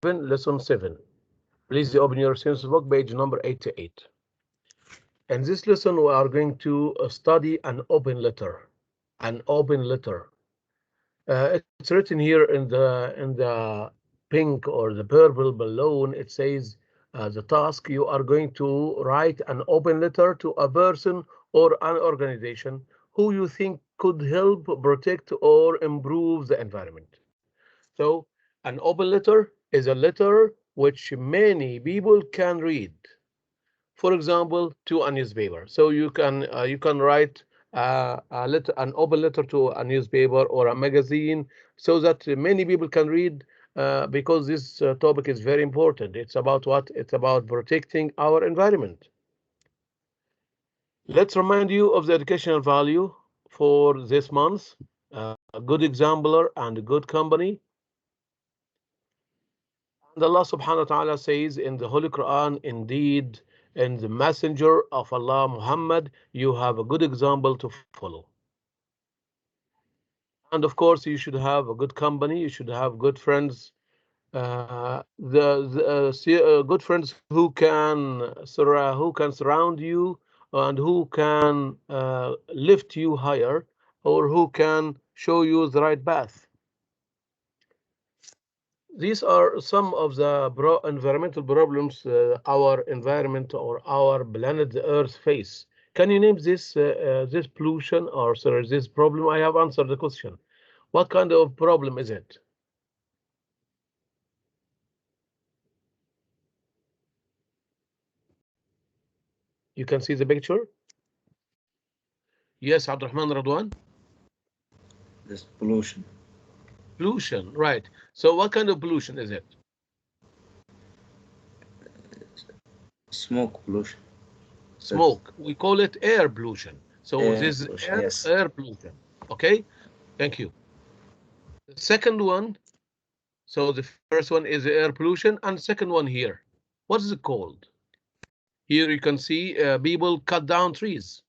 lesson 7. Please open your Science book, page number 88. In this lesson, we are going to study an open letter. An open letter. It's written here in the pink or the purple balloon. It says the task, you are going to write an open letter to a person or an organization who you think could help protect or improve the environment. So an open letter is a letter which many people can read. For example, to a newspaper. So you can write an open letter to a newspaper or a magazine so that many people can read, because this topic is very important. It's about what? It's about protecting our environment. Let's remind you of the educational value for this month. A good exemplar and a good company. And Allah subhanahu wa ta'ala says in the Holy Quran, indeed, in the messenger of Allah, Muhammad, you have a good example to follow. And of course, you should have a good company. You should have good friends. Good friends who can surround you and who can lift you higher, or who can show you the right path. These are some of the environmental problems our environment or our planet, the Earth, face. Can you name this pollution, or sorry, this problem? I have answered the question. What kind of problem is it? You can see the picture. Yes, Abdurrahman Radwan. This pollution. Pollution, right. So what kind of pollution is it? Smoke pollution. Smoke. We call it air pollution. So this is air pollution. Okay, thank you. The second one, so the first one is air pollution, and second one here, what is it called? Here you can see people cut down trees.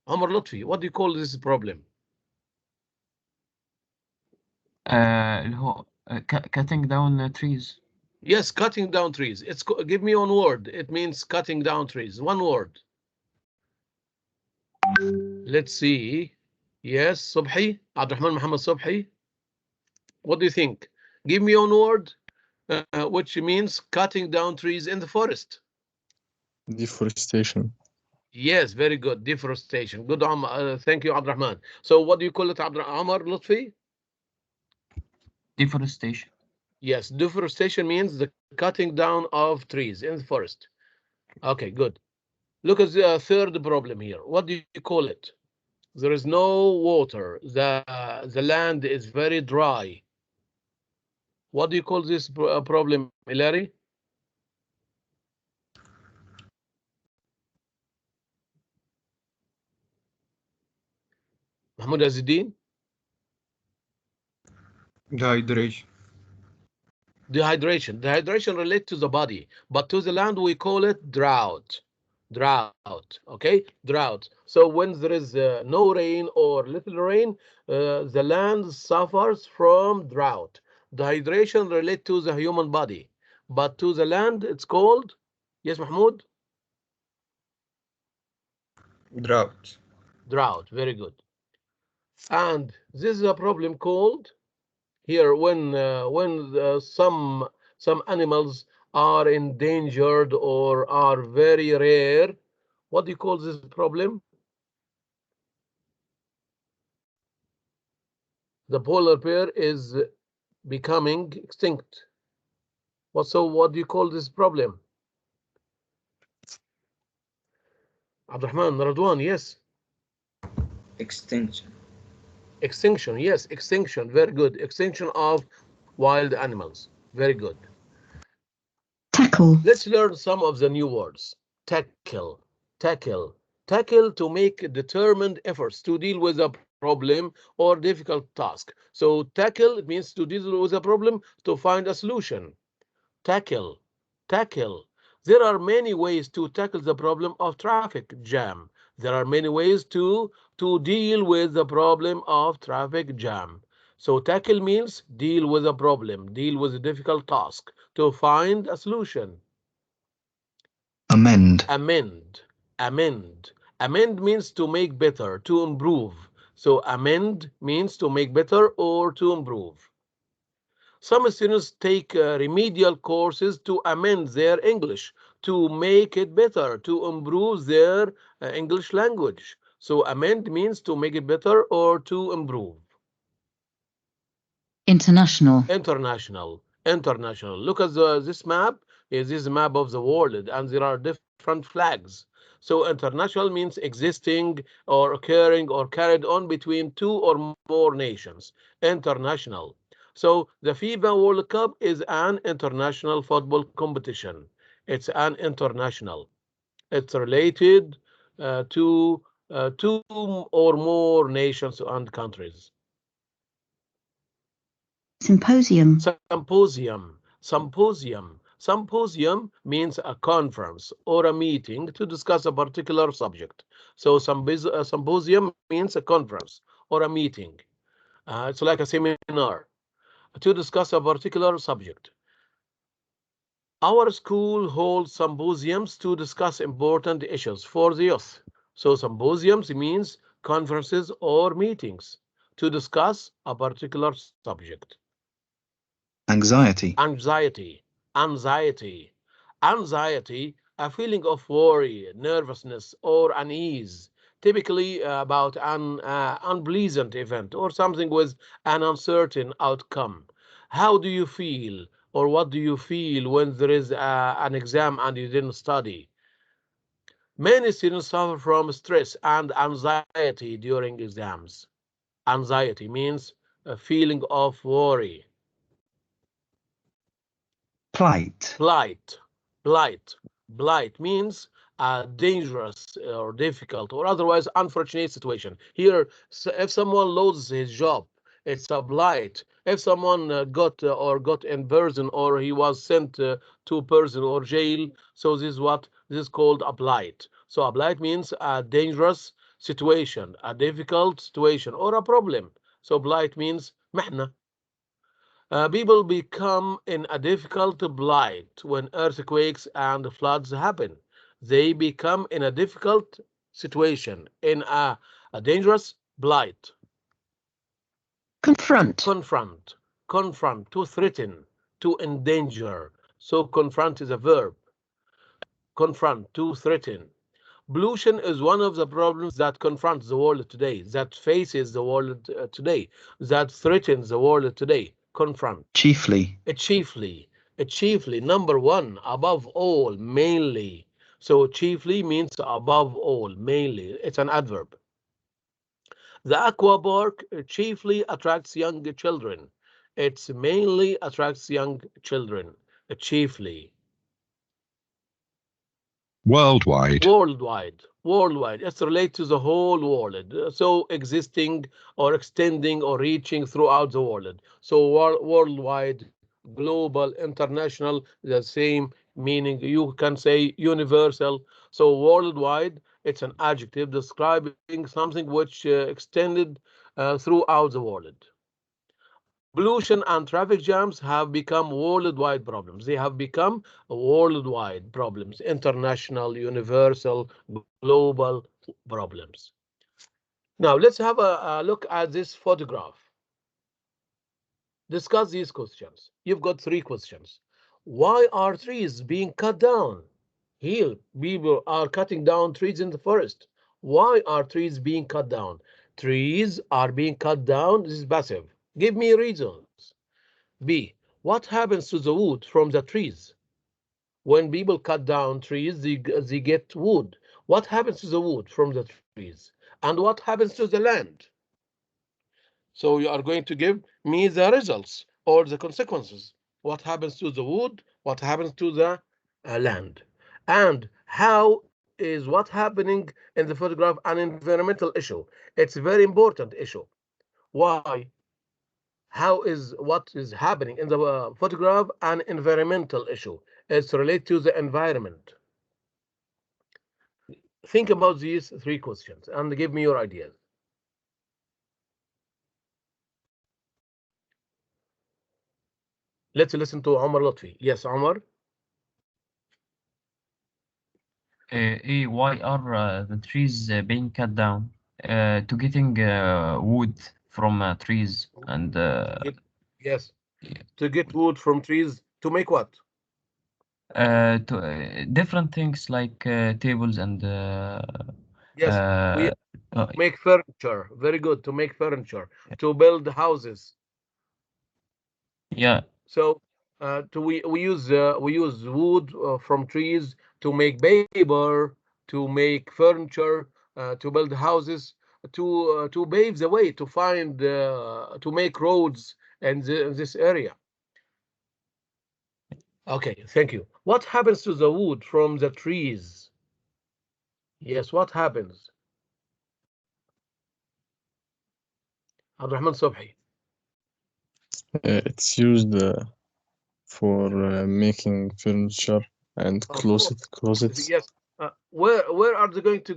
Omar Lutfi, what do you call this problem? Cutting down trees. Yes, cutting down trees. Give me one word. It means cutting down trees. One word. Let's see. Yes, Subhi, Abdurrahman Muhammad Subhi. What do you think? Give me one word, which means cutting down trees in the forest. Deforestation. Yes, very good. Deforestation. Good. Thank you, Abdurrahman. So what do you call it, Omar Lutfi? Deforestation. Yes, deforestation means the cutting down of trees in the forest. Okay, good. Look at the third problem here. What do you call it? There is no water. The land is very dry. What do you call this problem, Hilary? Mahmoud Aziddin? Dehydration. Dehydration. Dehydration relates to the body, but to the land we call it drought. Drought. Okay, drought. So when there is no rain or little rain, the land suffers from drought. Dehydration relates to the human body, but to the land it's called, yes, Mahmoud? Drought. Drought. Very good. And this is a problem called here when some animals are endangered or are very rare. What do you call this problem? The polar bear is becoming extinct. What do you call this problem? Abdurrahman Radwan, yes. Extinction. Extinction, yes, extinction, very good. Extinction of wild animals, very good. Tackle. Let's learn some of the new words. Tackle, tackle, tackle, to make determined efforts to deal with a problem or difficult task. So tackle, it means to deal with a problem, to find a solution. Tackle, tackle. There are many ways to tackle the problem of traffic jam. There are many ways to deal with the problem of traffic jam. So tackle means deal with a problem, deal with a difficult task, to find a solution. Amend. Amend, amend. Amend means to make better, to improve. So amend means to make better or to improve. Some students take remedial courses to amend their English, to make it better, to improve their English language. So amend means to make it better or to improve. International. International, international. Look at this map. Is this map of the world, and there are different flags. So international means existing or occurring or carried on between two or more nations. International. So the FIFA World Cup is an international football competition. It's an international. It's related to two or more nations and countries. Symposium. Symposium, symposium. Symposium means a conference or a meeting to discuss a particular subject. So symposium means a conference or a meeting. It's like a seminar to discuss a particular subject. Our school holds symposiums to discuss important issues for the youth. So symposiums means conferences or meetings to discuss a particular subject. Anxiety. Anxiety, anxiety, anxiety, a feeling of worry, nervousness, or unease, typically about an unpleasant event or something with an uncertain outcome. How do you feel, or what do you feel when there is an exam and you didn't study? Many students suffer from stress and anxiety during exams. Anxiety means a feeling of worry. Plight. Plight, plight, blight means a dangerous or difficult or otherwise unfortunate situation. Here, if someone loses his job, it's a blight. If someone got in prison or he was sent to prison or jail, so this is called a blight. So a blight means a dangerous situation, a difficult situation, or a problem. So blight means محنة. People become in a difficult plight when earthquakes and floods happen. They become in a difficult situation, in a dangerous plight. Confront. Confront, confront, to threaten, to endanger. So confront is a verb. Confront, to threaten. Pollution is one of the problems that confronts the world today, that faces the world today, that threatens the world today. Confront. Chiefly. Chiefly, chiefly, number one, above all, mainly. So chiefly means above all, mainly. It's an adverb. The aqua park chiefly attracts young children. It's mainly attracts young children. Chiefly. Worldwide. Worldwide, worldwide. It's related to the whole world. So existing or extending or reaching throughout the world. So worldwide, global, international, the same meaning. You can say universal. So worldwide, it's an adjective describing something which extended throughout the world. Pollution and traffic jams have become worldwide problems. They have become worldwide problems, international, universal, global problems. Now, let's have a look at this photograph. Discuss these questions. You've got three questions. Why are trees being cut down? Here, people are cutting down trees in the forest. Why are trees being cut down? Trees are being cut down. This is passive. Give me reasons. B. What happens to the wood from the trees? When people cut down trees, they get wood. What happens to the wood from the trees? And what happens to the land? So you are going to give me the results or the consequences. What happens to the wood? What happens to the land? And how is what happening in the photograph an environmental issue? It's a very important issue. Why? How is what is happening in the photograph an environmental issue? It's related to the environment. Think about these three questions and give me your ideas. Let's listen to Omar Lotfi. Yes, Omar. Why are the trees being cut down? To getting wood from trees and Yes, to get wood from trees to make what? different things like tables and Yes, we uh, make furniture. Very good. To make furniture, to build houses. yeah. So we use wood from trees to make paper, to make furniture, to build houses, to pave the way, to find to make roads in this area. Okay, thank you. What happens to the wood from the trees? Yes, what happens? Abdurrahman Sobhi. It's used for making furniture and Of course. closets. Yes. Where are they going to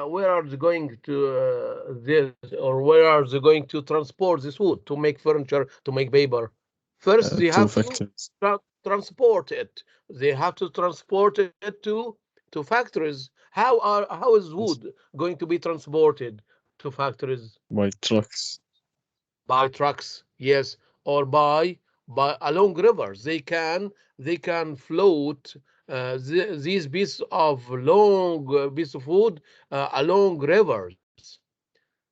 where are they going to this, or where are they going to transport this wood to make furniture, to make paper? First, they To have to factories. transport it. They have to transport it to factories. How is wood going to be transported to factories? By trucks. By trucks, yes, or by along rivers. They can float these pieces of long piece of wood along rivers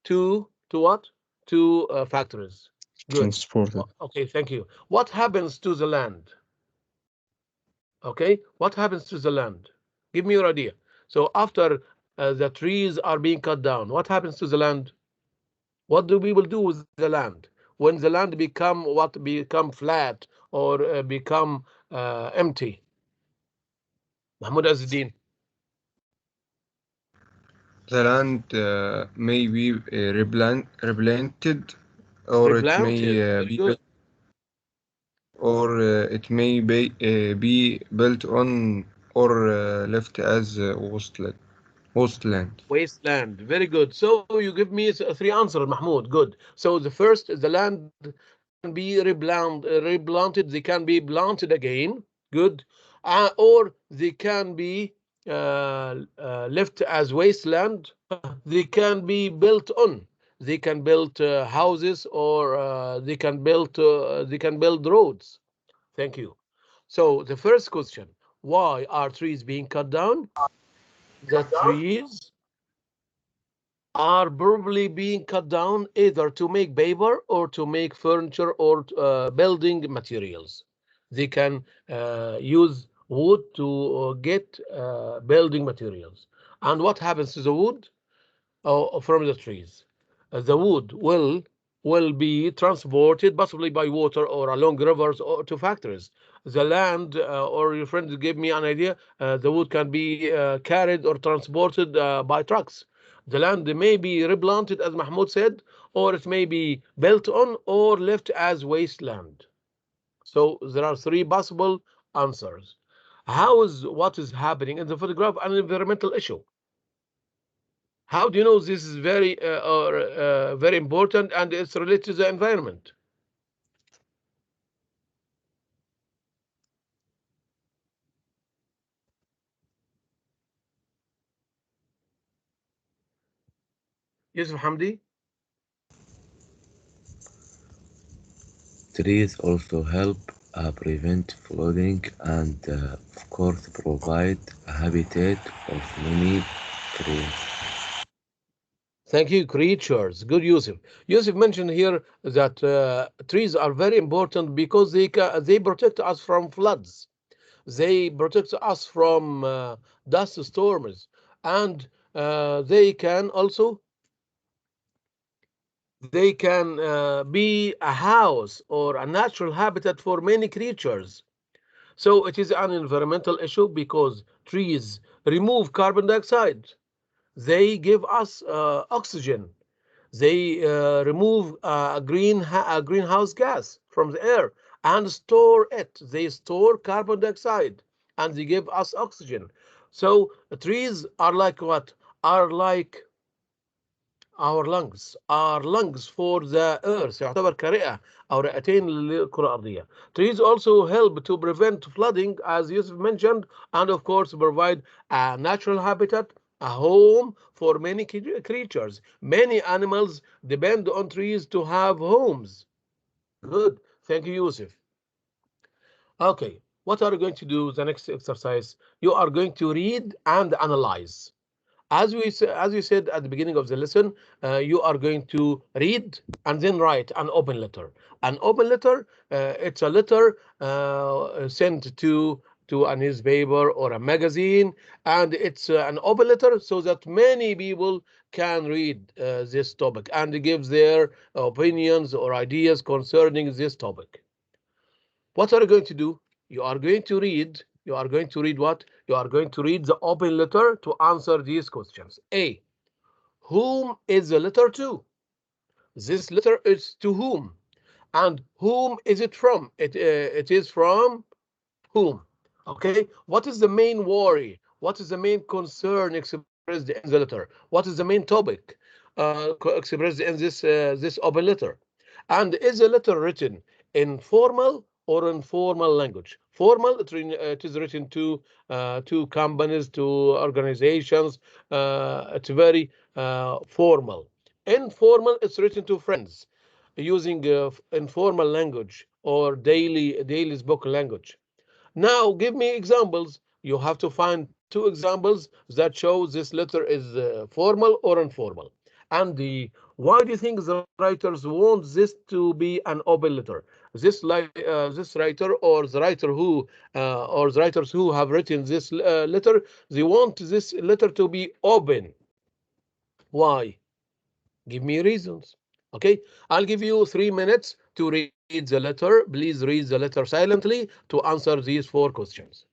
to what? To factories. Good. Transported. Okay, thank you. What happens to the land? Okay, what happens to the land? Give me your idea. So after the trees are being cut down, what happens to the land? What do people do with the land when the land become flat or become empty? Mahmoud Azzuddin. The land may be replanted, or it may Replanted. Very be good. built, or be built on, or left as wasteland. Wasteland. Very good. So you give me three answers, Mahmoud. Good. So the first, the land can be replanted. They can be planted again. Good. Or they can be left as wasteland. They can be built on. They can build houses, or they can build roads. Thank you. So the first question: why are trees being cut down? The trees are probably being cut down either to make paper or to make furniture or building materials. They can use wood to get building materials. And what happens to the wood from the trees? The wood will be transported possibly by water or along rivers or to factories. The land, or your friend gave me an idea, the wood can be carried or transported by trucks. The land may be replanted, as Mahmoud said, or it may be built on or left as wasteland. So there are three possible answers. How is what is happening in the photograph an environmental issue? How do you know this is very important and it's related to the environment? Yusuf Hamdi? Trees also help prevent flooding and, of course, provide a habitat of many creatures. Thank you, creatures. Good, Yusuf. Yusuf mentioned here that trees are very important because they protect us from floods. They protect us from dust storms, and they can be a house or a natural habitat for many creatures. So it is an environmental issue because trees remove carbon dioxide. They give us oxygen. They remove a greenhouse gas from the air and store it. They store carbon dioxide and they give us oxygen. So trees are like what? Are like our lungs for the earth يعتبر كرئة أو رئتين للكرة الأرضية. Trees also help to prevent flooding as Yusuf mentioned, and of course provide a natural habitat, a home for many creatures. Many animals depend on trees to have homes. Good, thank you, Yusuf. Okay, what are you going to do the next exercise? You are going to read and analyze. As we said at the beginning of the lesson, you are going to read and then write an open letter. An open letter, it's a letter sent to a newspaper or a magazine, and it's an open letter so that many people can read this topic and give their opinions or ideas concerning this topic. What are you going to do? You are going to read. You are going to read what? You are going to read the open letter to answer these questions. A. Whom is the letter to? This letter is to whom? And whom is it from? It is from whom? Okay. What is the main worry? What is the main concern expressed in the letter? What is the main topic expressed in this open letter? And is the letter written in formal or informal language? Formal, it is written to companies, to organizations. It's very formal. Informal, it's written to friends using informal language or daily spoken language. Now, give me examples. You have to find two examples that show this letter is formal or informal. And why do you think the writers want this to be an open letter? This writer or the writer who or the writers who have written this letter, they want this letter to be open. Why? Give me reasons. Okay, I'll give you 3 minutes to read the letter. Please read the letter silently to answer these 4 questions.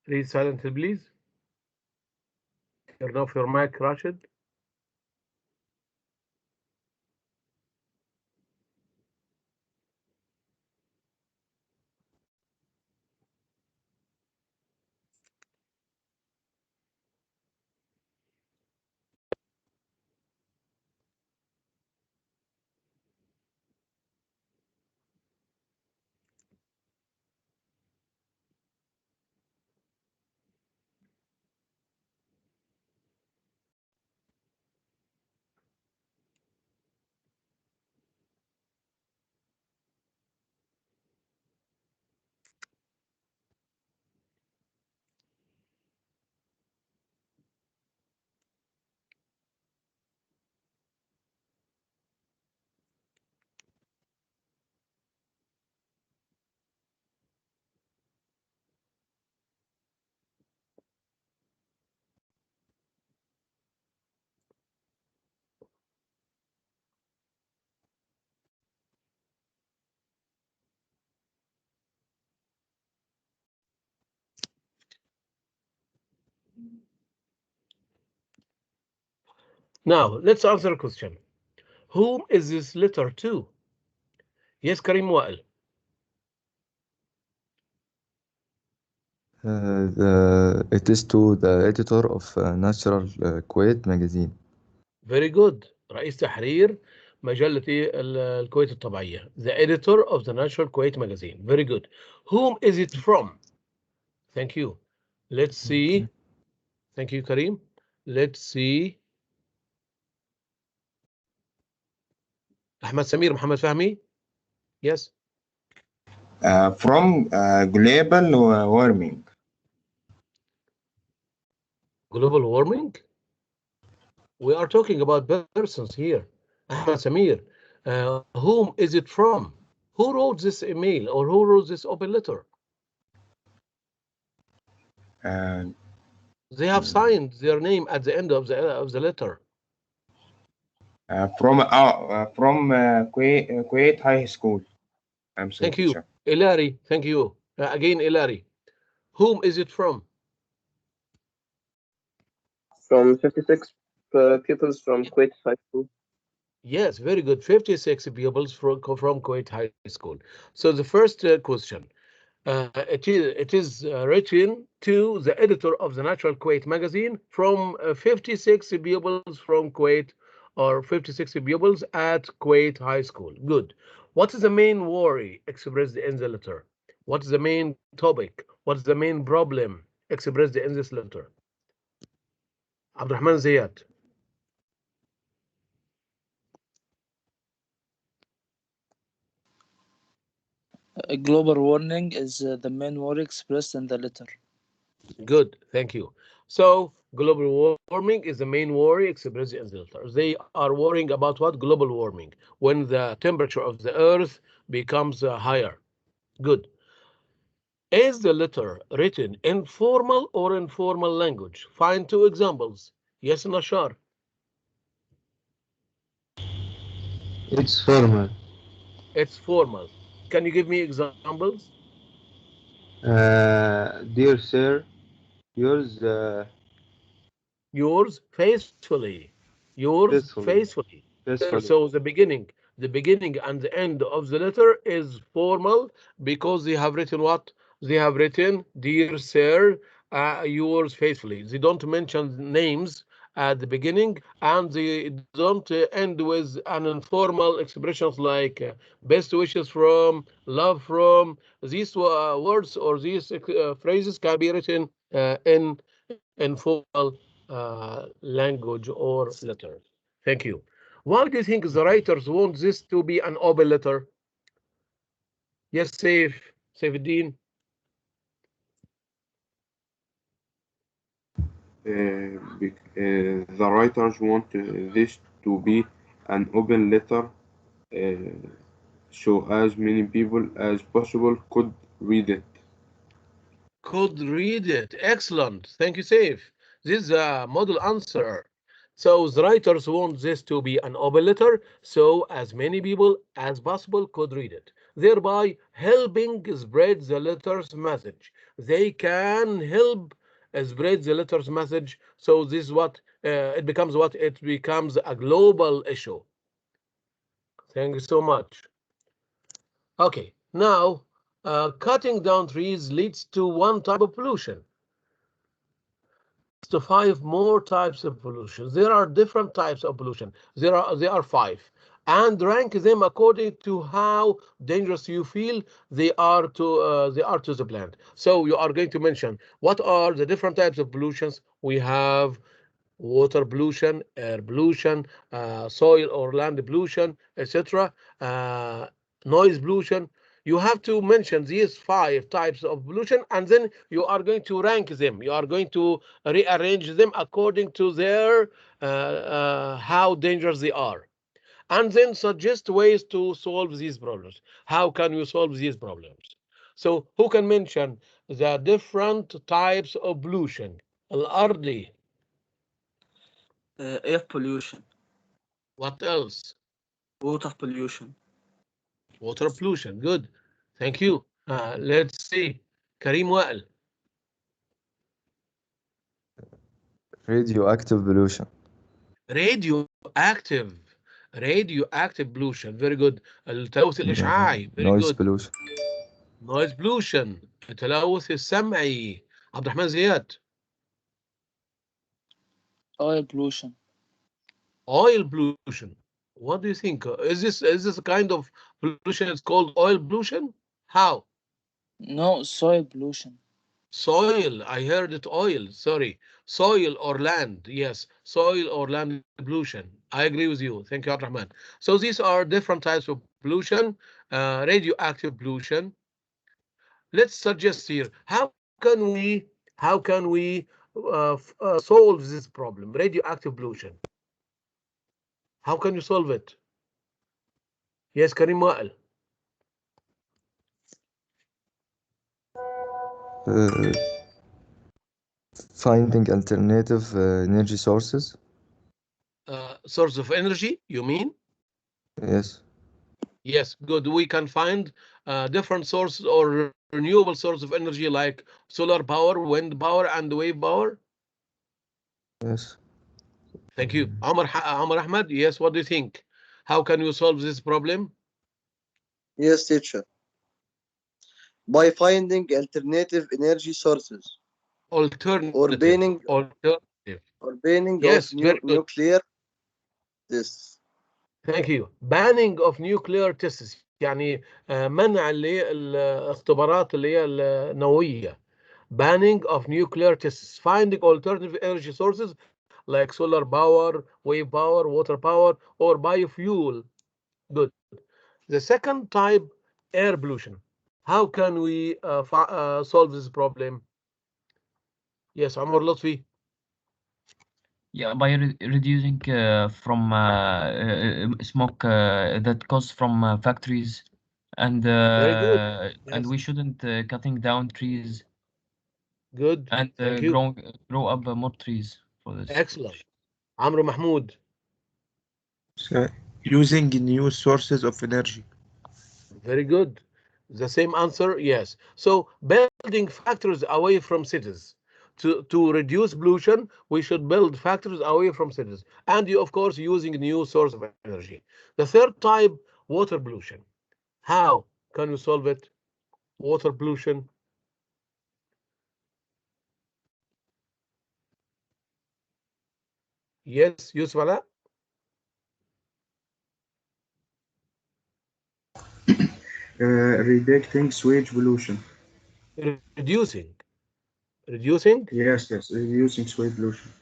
Read silently, please. Turn off your mic, Rashid. Now, let's answer a question. Whom is this letter to? Yes, Karim Wael. It is to the editor of Natural Kuwait magazine. Very good. رئيس تحرير مجلة الكويت الطبيعية. The editor of the Natural Kuwait magazine. Very good. Whom is it from? Thank you. Let's see. Thank you, Karim. Let's see. Ahmed Samir, Muhammad Fahmi. Yes. From global warming. Global warming? We are talking about persons here. Ahmed Samir, whom is it from? Who wrote this email or who wrote this open letter? They have signed their name at the end of the letter. From Kuwait High School. I'm sorry, Thank you. teacher. Ilari, thank you. Again, Ilari. Whom is it from? From 56 pupils from Kuwait High School. Yes, very good. 56 pupils from Kuwait High School. So the first question, it is written to the editor of the Natural Kuwait magazine from 56 pupils from Kuwait, or 56 pupils at Kuwait High School. Good. What is the main worry expressed in the letter? What is the main topic? What is the main problem expressed in this letter? Abdurrahman Ziyad. Global warming is the main worry expressed in the letter. Good, thank you. So global warming is the main worry expressed in the letter. They are worrying about what? Global warming, when the temperature of the earth becomes higher. Good. Is the letter written in formal or informal language? Find two examples. Yes, Nashar. It's formal. It's formal. Can you give me examples? Dear sir, yours Yours faithfully. Yours faithfully. faithfully. So the beginning and the end of the letter is formal because they have written what? They have written, dear sir, yours faithfully. They don't mention names at the beginning, and they don't end with an informal expressions like best wishes from, love from. These words or these phrases can be written in informal language or letters. Thank you. Why do you think the writers want this to be an open letter? Yes, Saifuddin. The writers want this to be an open letter so as many people as possible could read it. Could read it. Excellent. Thank you, Saif. This is a model answer. So the writers want this to be an open letter so as many people as possible could read it, thereby helping spread the letter's message. They can help spread the letter's message. So this is what it becomes. What it becomes a global issue. Thank you so much. Okay, now cutting down trees leads to one type of pollution. To 5 more types of pollution. There are different types of pollution. There are 5, and rank them according to how dangerous you feel they are to the plant. So you are going to mention what are the different types of pollutions. We have water pollution, air pollution, soil or land pollution, etc. Noise pollution. You have to mention these 5 types of pollution, and then you are going to rank them. You are going to rearrange them according to their how dangerous they are, and then suggest ways to solve these problems. How can you solve these problems? So who can mention the different types of pollution? Al-Ardi. Air pollution. What else? Water pollution. Water pollution. Good. Thank you. Let's see. Karim Wael. Radioactive pollution. radioactive pollution. Very good. التلوث الإشعاعي. Very noise good. pollution. noise pollution. التلوث السمعي. عبد الرحمن زياد. Oil pollution. oil pollution. What do you think? Is this a kind of pollution? It's called oil pollution? How? No, soil pollution. Soil. I heard it oil. Sorry. Soil or land. Yes. Soil or land pollution. I agree with you. Thank you, Abdurrahman. So these are different types of pollution. Radioactive pollution. Let's suggest here. How can we solve this problem? Radioactive pollution. How can you solve it? Yes, Karim Wa'il. Finding alternative energy sources. Source of energy, you mean? Yes. Yes, good. We can find different sources or renewable source of energy like solar power, wind power, and wave power. Yes. Thank you. Amar Ahmad, yes, what do you think? How can you solve this problem? Yes, teacher. By finding alternative energy sources. Alternative. Or banning. Or banning yes, of very good. nuclear tests. Thank you. Banning of nuclear tests. يعني منع الاختبارات اللي هي النووية. Banning of nuclear tests. Finding alternative energy sources like solar power, wave power, water power, or biofuel. Good. The second type, air pollution. How can we solve this problem? Yes, Amr Lutfi. Yeah, by reducing from smoke that comes from factories, and Very good. and we shouldn't cutting down trees. Good. And Thank you. grow up more trees for this. Excellent. Amr Mahmoud. Using new sources of energy. Very good. The same answer, yes. So building factories away from cities. To reduce pollution, we should build factories away from cities. And you, of course, using new source of energy. The third type, water pollution. How can you solve it? Water pollution. Yes, Yusuf Ala? Reducing sewage pollution. Reducing? Yes, reducing sewage pollution.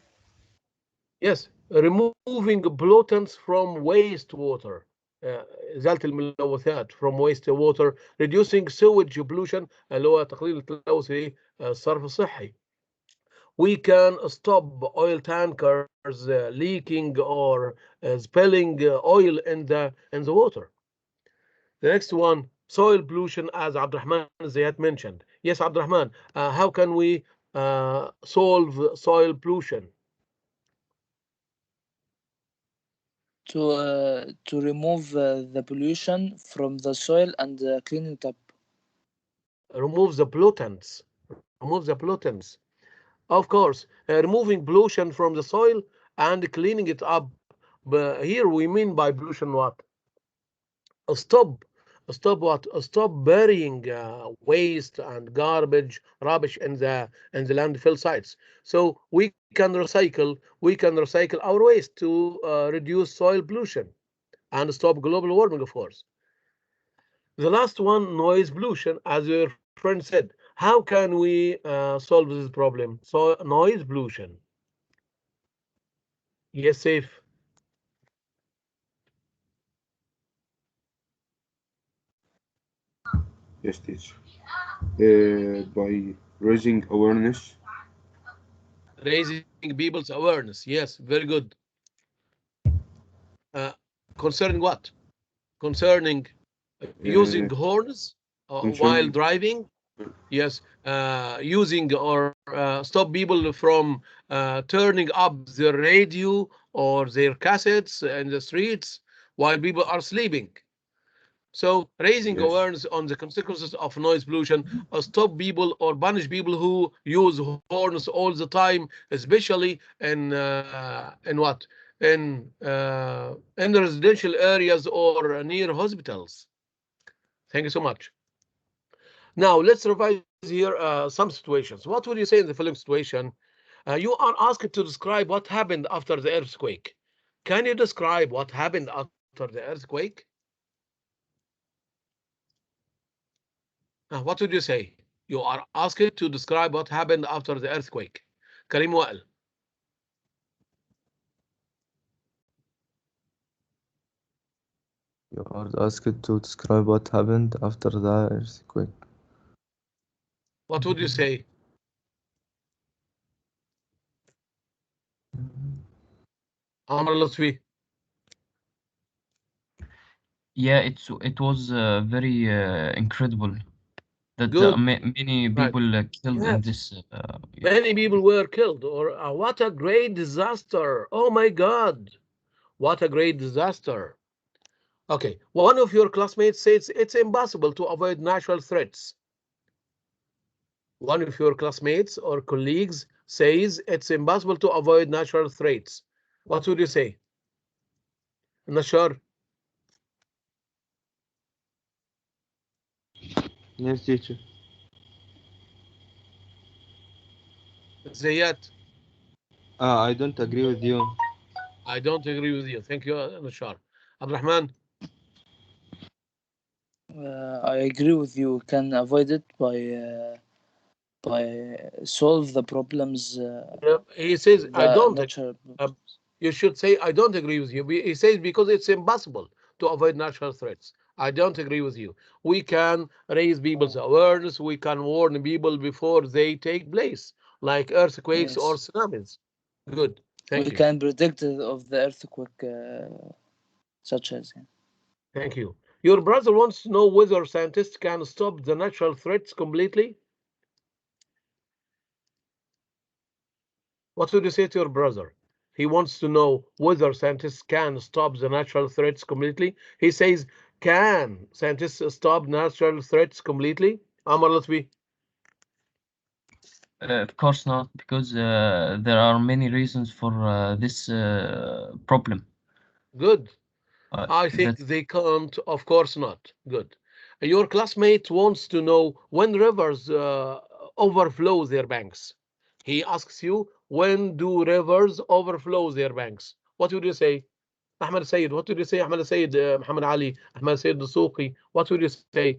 Yes, removing pollutants from wastewater. إزالة الملوثات from wastewater, reducing sewage pollution اللي هو تقليل التلوث الصرف الصحي. We can stop oil tankers leaking or spilling oil in the water. The next one, soil pollution, as Abdurrahman Zayat mentioned. Yes, Abdurrahman, how can we solve soil pollution? To remove the pollution from the soil and clean it up. Remove the pollutants. Of course, removing pollution from the soil and cleaning it up. But here we mean by pollution what? Stop what? Stop burying waste and rubbish in the landfill sites. So we can recycle our waste to reduce soil pollution and stop global warming, of course. The last one, noise pollution, as your friend said. How can we solve this problem? So noise pollution. Yes, Safe. Yes, teacher. By raising awareness. Raising people's awareness. Yes, very good. Concerning what? Concerning using horns while driving. Yes, using or stop people from turning up their radio or their cassettes in the streets while people are sleeping. So raising awareness on the consequences of noise pollution, stop people or punish people who use horns all the time, especially in what? in the residential areas or near hospitals. Thank you so much. Now let's revise here some situations. What would you say in the following situation? You are asked to describe what happened after the earthquake. Can you describe what happened after the earthquake? What would you say? You are asked to describe what happened after the earthquake. Karim Wael. You are asked to describe what happened after the earthquake. What would you say? Amr Lutfi. Yeah, it was very incredible that Good. many people killed in Yes. this. Many people were killed, or what a great disaster. Oh my God. What a great disaster. Okay, one of your classmates says it's impossible to avoid natural threats. One of your classmates or colleagues says it's impossible to avoid natural threats. What would you say? Nashar? Yes, teacher. Zayat? I don't agree with you. I don't agree with you. Thank you, Nashar. Abdurrahman? I agree with you. Can avoid it by solve the problems. He says, I The don't. natural You should say, I don't agree with you. He says, because it's impossible to avoid natural threats. I don't agree with you. We can raise people's awareness. We can warn people before they take place, like earthquakes or Yes. tsunamis. Good. Thank We you. can predict of the earthquake, such as. Thank you. Your brother wants to know whether scientists can stop the natural threats completely. What would you say to your brother? He wants to know whether scientists can stop the natural threats completely. He says, can scientists stop natural threats completely? Amar Lutfi. Of course not, because there are many reasons for this problem. Good. I think That's they can't. Of course not. Good. Your classmate wants to know when rivers overflow their banks. He asks you, when do rivers overflow their banks? What would you say? Ahmed Said, what would you say? Ahmed Said, Muhammad Ali, Ahmed Said Dasuqi, what would you say?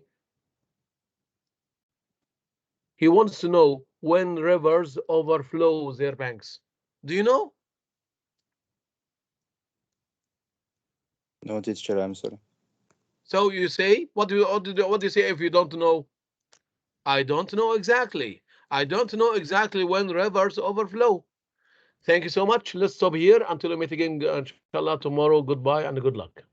He wants to know when rivers overflow their banks. Do you know? No, teacher, I'm sorry. So you say, what do you say if you don't know? I don't know exactly. I don't know exactly when rivers overflow. Thank you so much. Let's stop here until we meet again, inshallah, tomorrow. Goodbye and good luck.